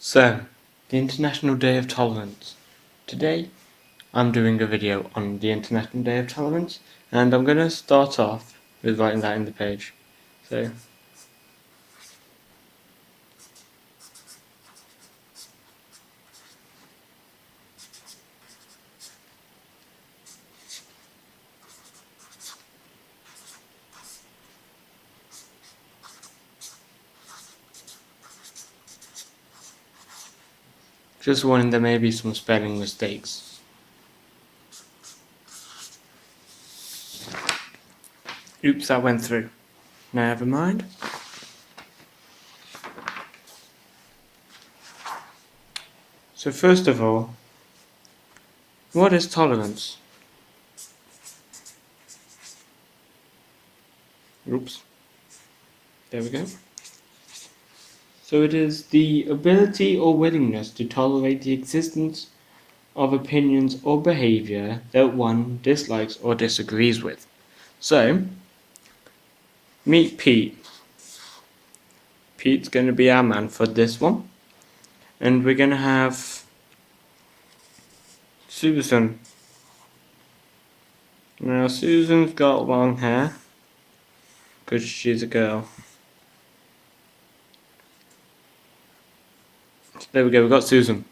So, the International Day of Tolerance. Today, I'm doing a video on the International Day of Tolerance, and I'm going to start off with writing that in the page. So, just warning, there may be some spelling mistakes. Oops, that went through. Never mind. So first of all, what is tolerance? Oops. There we go. So it is the ability or willingness to tolerate the existence of opinions or behavior that one dislikes or disagrees with. So, meet Pete. Pete's going to be our man for this one. And we're going to have Susan. Now, Susan's got long hair because she's a girl. There we go, we've got Susan.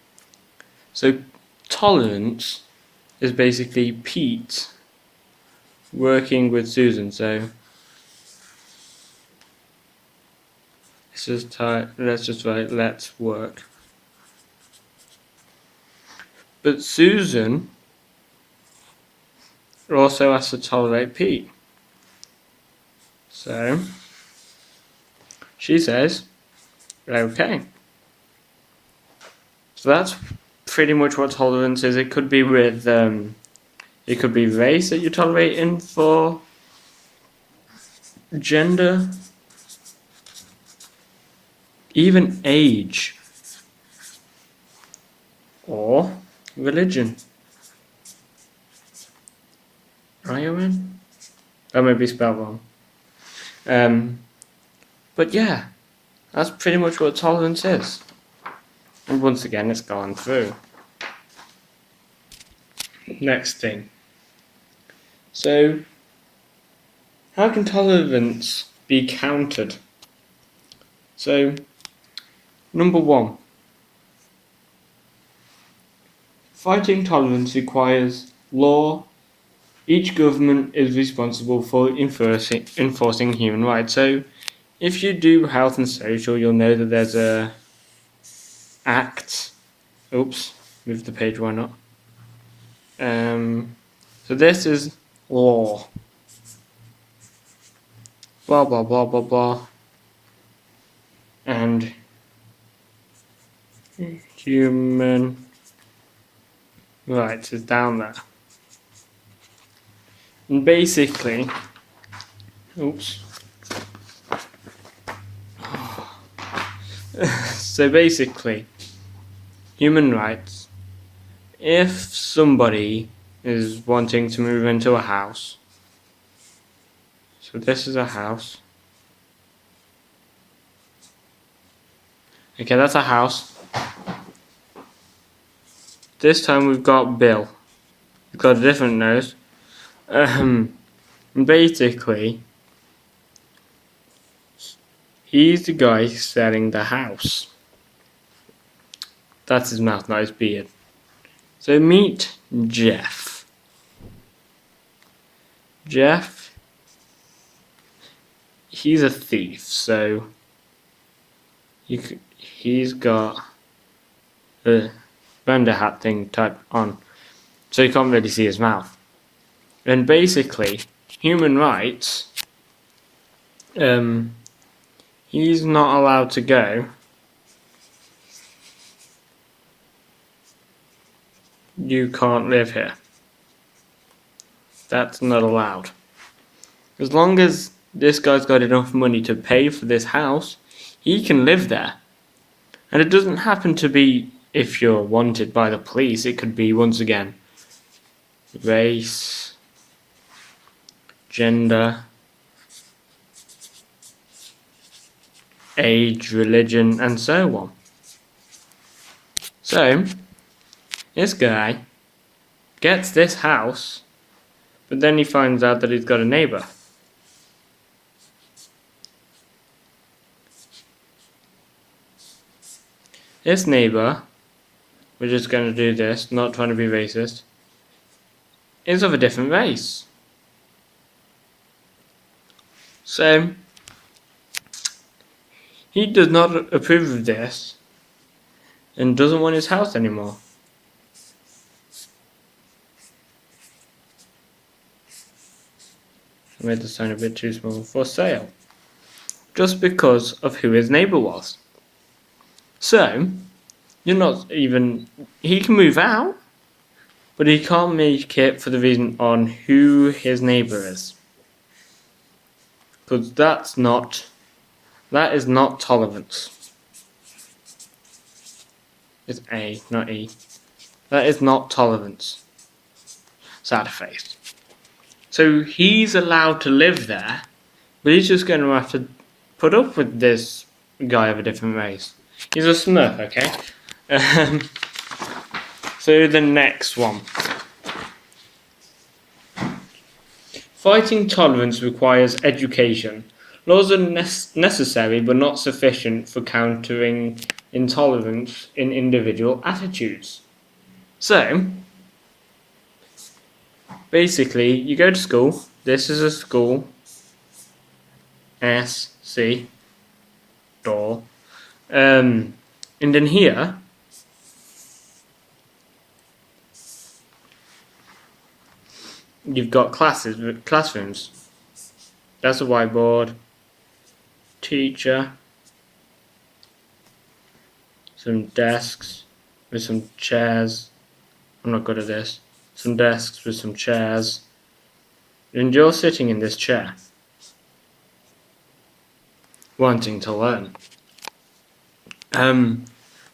So, tolerance is basically Pete working with Susan. So, let's just write, let's work. But Susan also has to tolerate Pete. So, she says, okay. So that's pretty much what tolerance is. It could be with, it could be race that you're tolerating for gender, even age, or religion. ION? That may be spelled wrong. But yeah, that's pretty much what tolerance is. And once again, it's gone through. Next thing. So, how can tolerance be countered? So, number one, fighting tolerance requires law. Each government is responsible for enforcing human rights. So, if you do health and social, you'll know that there's a act. Oops, move the page, why not? So this is law. Blah blah blah blah blah. And human rights is down there. And basically, oops. So basically, human rights, if somebody is wanting to move into a house, so this is a house. Okay, that's a house. This time we've got Bill. We've got a different nose. Basically, he's the guy selling the house. That's his mouth, not his beard. So meet Jeff. Jeff, he's a thief, so he's got a Bender hat thing type on, so you can't really see his mouth. And basically, human rights, he's not allowed to go. You can't live here. That's not allowed. As long as this guy's got enough money to pay for this house, he can live there. And it doesn't happen to be if you're wanted by the police. It could be, once again, race, gender, age, religion, and so on. So, this guy gets this house, but then he finds out that he's got a neighbour. This neighbour, we're just going to do this, not trying to be racist, is of a different race. So, he does not approve of this and doesn't want his house anymore. I made the sign a bit too small. For sale. Just because of who his neighbour was. So, you're not even... He can move out, but he can't make it for the reason on who his neighbour is. Because that is not tolerance. It's A, not E. That is not tolerance. Sad face. So he's allowed to live there, but he's just going to have to put up with this guy of a different race. He's a Smurf, okay? So the next one. Fighting tolerance requires education. Laws are necessary but not sufficient for countering intolerance in individual attitudes. So, basically, you go to school. This is a school. S, C, door. And then here, you've got classrooms. That's a whiteboard. Teacher. Some desks with some chairs. I'm not good at this. Some desks with some chairs. And you're sitting in this chair, wanting to learn.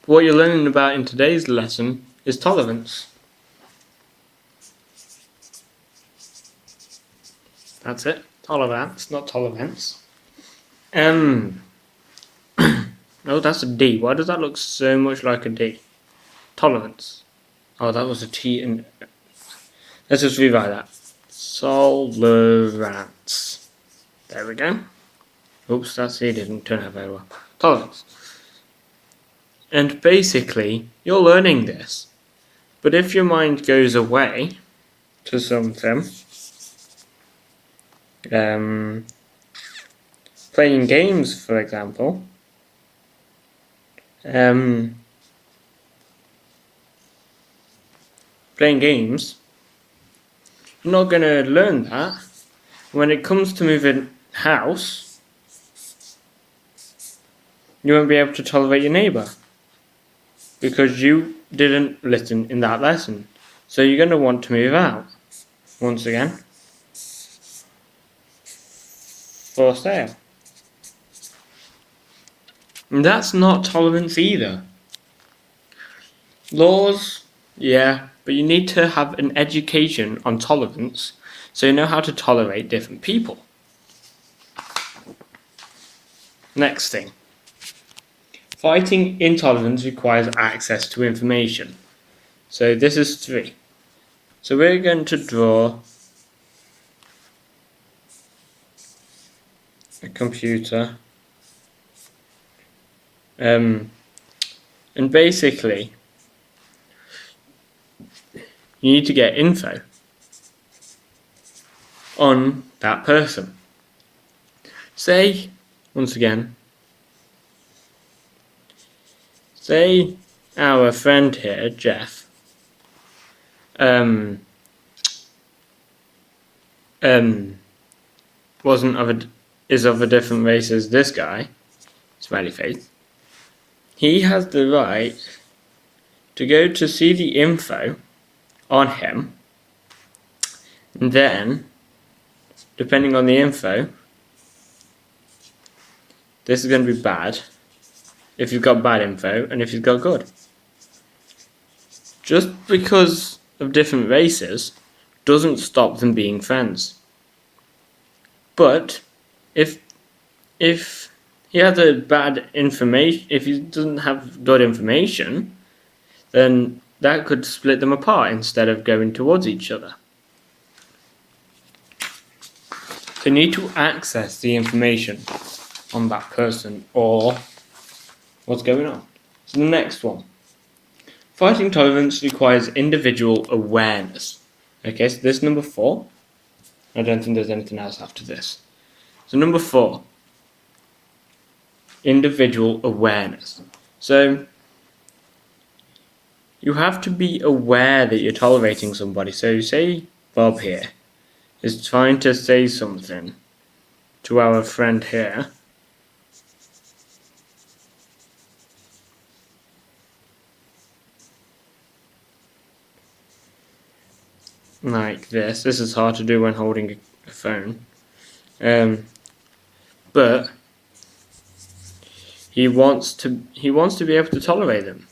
What you're learning about in today's lesson is tolerance. That's it. Tolerance, not tolerance. Oh, that's a D. Why does that look so much like a D? Tolerance. Oh, that was a T in... Let's just rewrite that. Tolerance. There we go. Oops, that C didn't turn out very well. Tolerance. And basically, you're learning this. But if your mind goes away to something, playing games, for example, playing games, you're not going to learn that. When it comes to moving house, you won't be able to tolerate your neighbour because you didn't listen in that lesson. So you're going to want to move out. Once again, for sale. And that's not tolerance either. Laws, yeah, but you need to have an education on tolerance so you know how to tolerate different people. Next thing. Fighting intolerance requires access to information. So this is 3. So we're going to draw a computer. And basically, you need to get info on that person. Say, once again, say our friend here, Jeff, is of a different race as this guy, smiley face. He has the right to go to see the info on him, and then, depending on the info, this is going to be bad if you've got bad info and if you've got good. Just because of different races doesn't stop them being friends. But if he has a bad information, if he doesn't have good information, then that could split them apart instead of going towards each other. So you need to access the information on that person or what's going on. So the next one. Fighting tolerance requires individual awareness. Okay, so this is number 4. I don't think there's anything else after this. So number 4. Individual awareness. So you have to be aware that you're tolerating somebody. So say Bob here is trying to say something to our friend here. Like this. This is hard to do when holding a phone. But he wants to be able to tolerate them.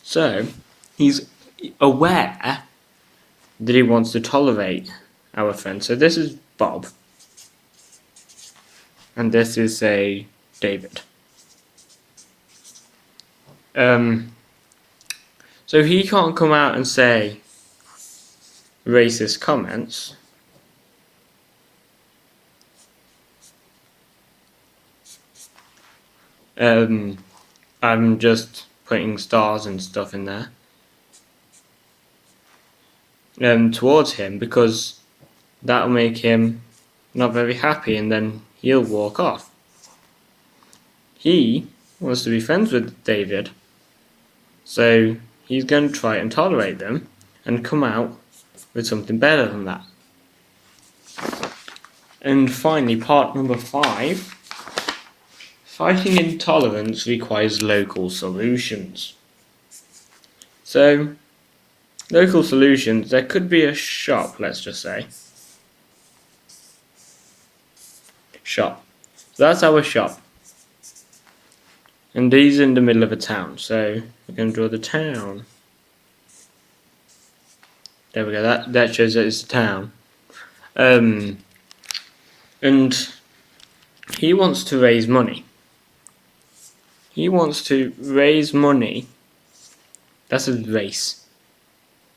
So he's aware that he wants to tolerate our friend. So this is Bob. And this is, say, David. So he can't come out and say racist comments. I'm just putting stars and stuff in there. Towards him, because that'll make him not very happy and then he'll walk off. He wants to be friends with David, so he's going to try and tolerate them and come out with something better than that. And finally, part number 5. Fighting intolerance requires local solutions. So, local solutions, there could be a shop, let's just say. Shop. So that's our shop. And he's in the middle of a town, so we're going to draw the town. There we go, that shows that it's a town. And he wants to raise money. He wants to raise money. That's a race.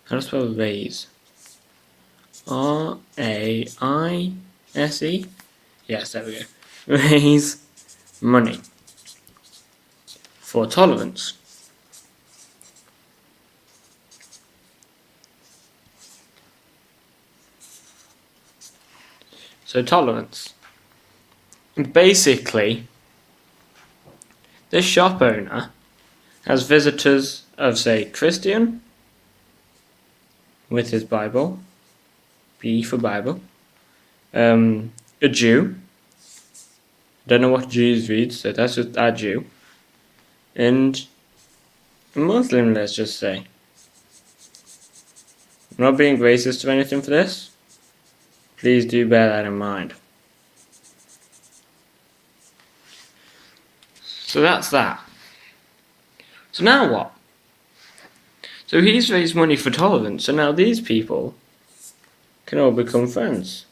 How do I spell raise? R-A-I-S-E? Yes, there we go. Raise money for tolerance. So tolerance. Basically, this shop owner has visitors of, say, Christian with his Bible, B for Bible, a Jew, don't know what Jews read, so that's just a Jew, and a Muslim, let's just say. I'm not being racist or anything for this. Please do bear that in mind. So that's that. So now what? So he's raised money for tolerance, so now these people can all become friends.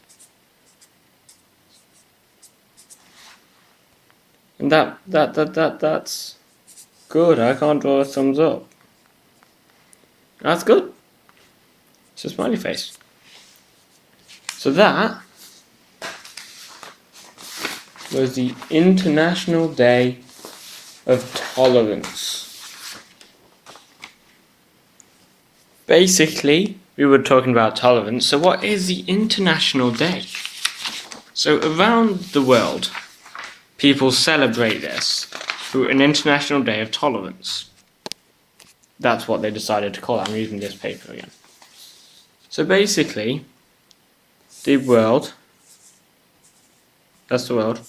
And that's good. I can't draw a thumbs up. That's good. It's a smiley face. So that was the International Day of Tolerance. Basically, we were talking about tolerance. So what is the International Day? So around the world, people celebrate this through an International Day of Tolerance. That's what they decided to call it. I'm using this paper again. So basically, the world, that's the world,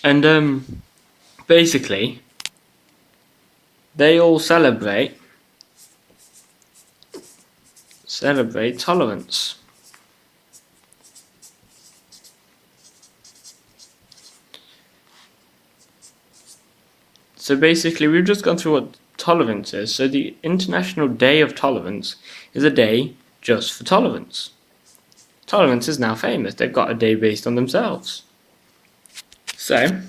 and basically, they all celebrate tolerance. So basically, we've just gone through what tolerance is. So the International Day of Tolerance is a day just for tolerance. Tolerance is now famous. They've got a day based on themselves. So,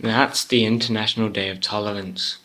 That's the International Day of Tolerance.